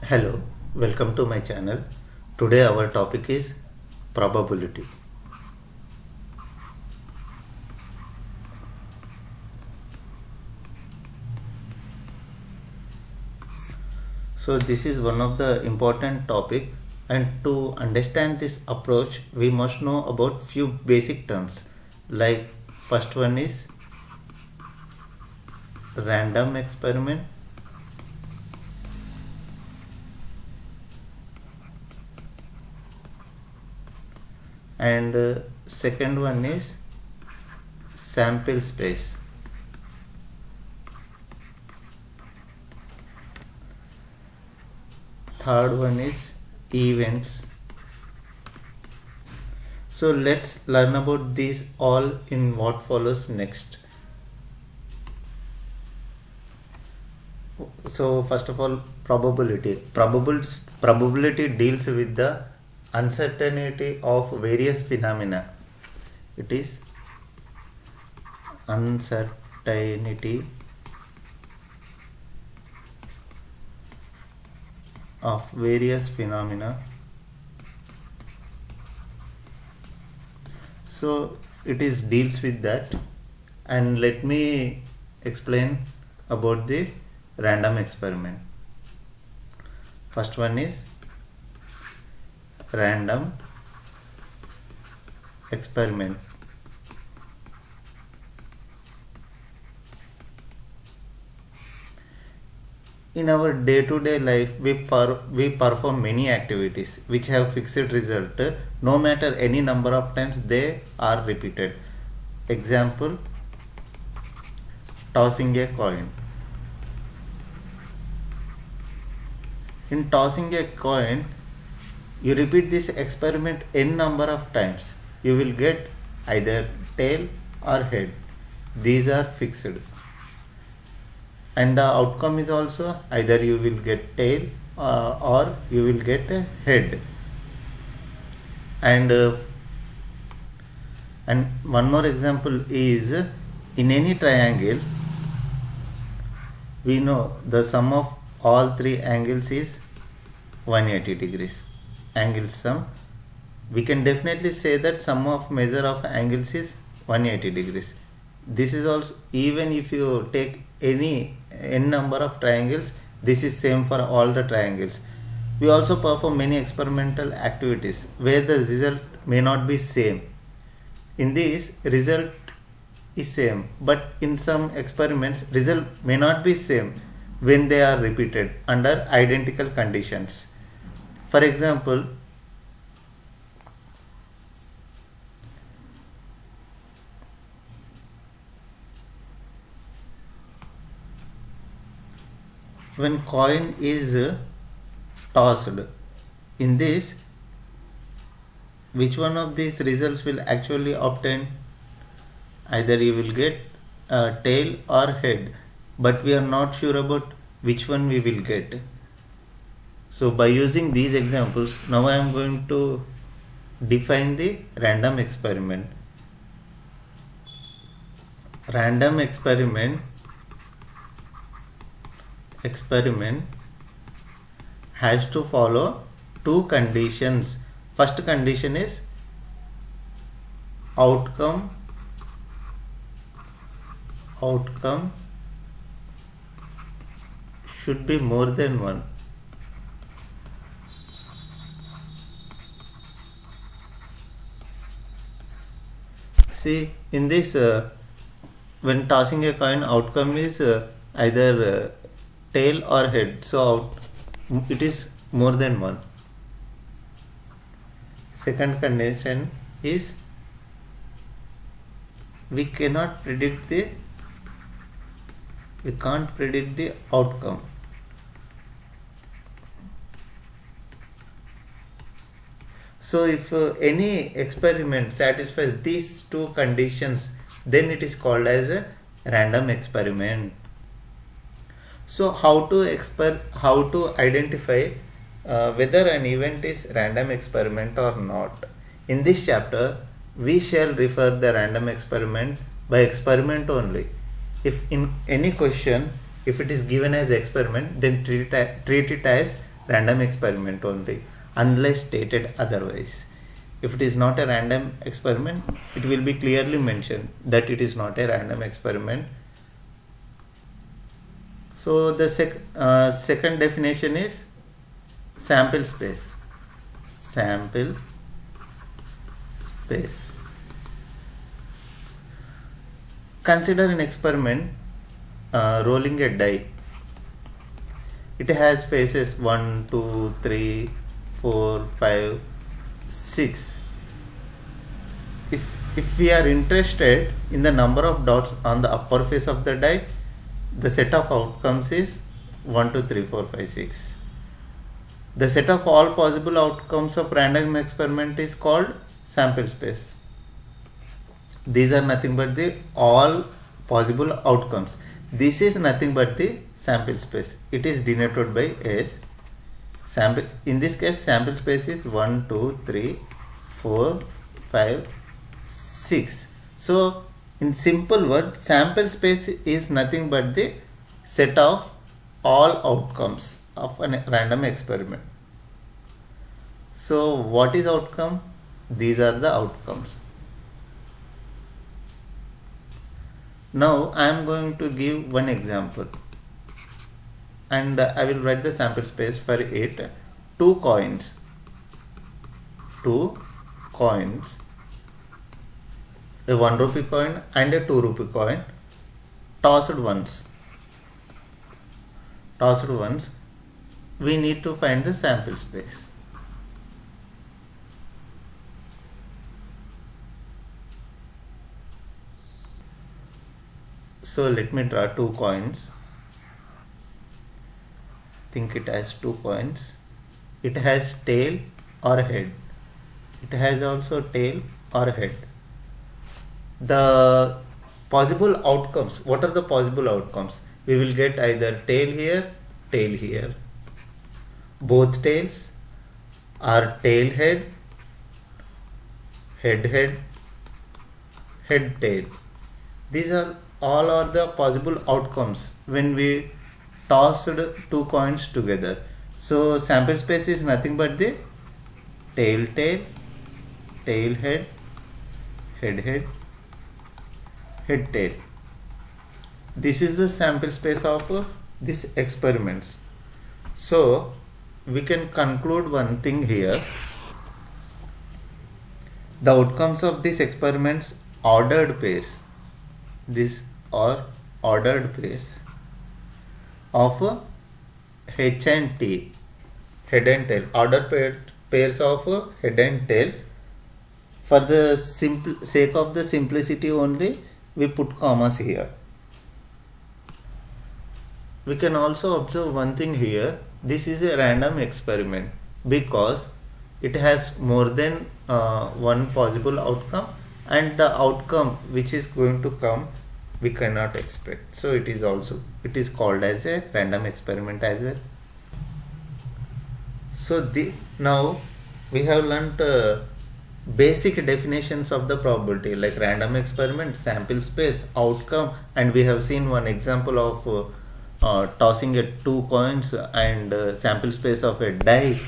Hello, welcome to my channel. Today our topic is probability. So this is one of the important topic, and to understand this approach we must know about few basic terms. Like first one is random experiment, and second one is sample space. Third one is events. So let's learn about these all in what follows next. So first of all, probability. Probability deals with the uncertainty of various phenomena. It is uncertainty of various phenomena. So it is deals with that, and let me explain about the random experiment. First one is random experiment. In our day-to-day life, we perform many activities which have fixed result. No matter any number of times they are repeated. Example, tossing a coin. In tossing a coin, you repeat this experiment n number of times. You will get either tail or head. These are fixed. And the outcome is also either you will get tail or you will get a head. And one more example is, in any triangle we know the sum of all three angles is 180 degrees. Angle sum, we can definitely say that sum of measure of angles is 180 degrees. This is also, even if you take any n number of triangles, this is same for all the triangles. We also perform many experimental activities where the result may not be same. In this, result is same, but in some experiments result may not be same when they are repeated under identical conditions. For example, when coin is tossed, in this, which one of these results will actually obtain? Either you will get tail or head, but we are not sure about which one we will get. So by using these examples, now I am going to define the random experiment. Random experiment has to follow two conditions. First condition is outcome should be more than one. See, in this, when tossing a coin, outcome is either tail or head, so it is more than one. Second condition is we can't predict the outcome. So if any experiment satisfies these two conditions, then it is called as a random experiment. So how to identify whether an event is random experiment or not? In this chapter, we shall refer the random experiment by experiment only. If in any question, if it is given as experiment, then treat it as random experiment only unless stated otherwise. If it is not a random experiment, it will be clearly mentioned that it is not a random experiment. So the second definition is sample space. Sample space. Consider an experiment rolling a die. It has faces 1, 2, 3, 4, 5, 6. If we are interested in the number of dots on the upper face of the die, the set of outcomes is 1, 2, 3, 4, 5, 6. The set of all possible outcomes of random experiment is called sample space. These are nothing but the all possible outcomes. This is nothing but the sample space. It is denoted by S. Sample. In this case, sample space is 1, 2, 3, 4, 5, 6. So, in simple word, sample space is nothing but the set of all outcomes of a random experiment. So, what is outcome? These are the outcomes. Now I am going to give one example, and I will write the sample space for it. Two coins, a 1 rupee coin and a 2 rupee coin, tossed once. We need to find the sample space. So let me draw two coins. Think it has two coins. It has tail or head. It has also tail or head. The possible outcomes. What are the possible outcomes? We will get either tail here, both tails, or tail head, head tail. These are all are the possible outcomes when we tossed two coins together. So sample space is nothing but the tail head, head tail. This is the sample space of these experiments. So we can conclude one thing here. The outcomes of these experiments ordered pairs. These are ordered pairs of H and T, head and tail. Ordered pairs of head and tail. For the sake of the simplicity only, we put commas here. We can also observe one thing here. This is a random experiment because it has more than one possible outcome, and the outcome which is going to come we cannot expect. So it is called as a random experiment as well. So now we have learnt basic definitions of the probability like random experiment, sample space, outcome, and we have seen one example of tossing two coins and sample space of a die.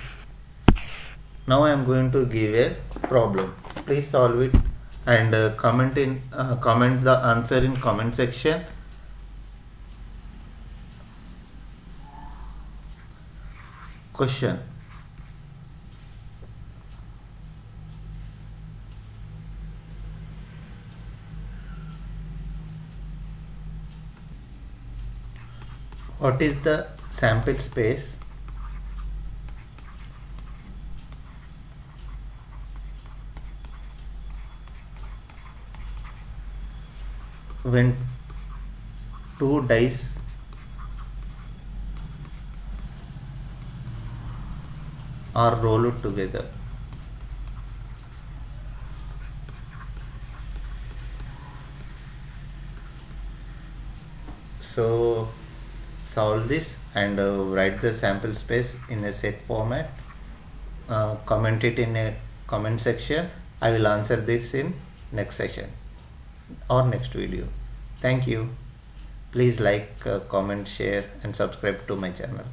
Now I am going to give a problem. Please solve it and comment the answer in comment section. Question: what is the sample space when two dice are rolled together? So solve this and write the sample space in a set format. Comment it in a comment section. I will answer this in next session or next video. Thank you. Please like, comment, share and subscribe to my channel.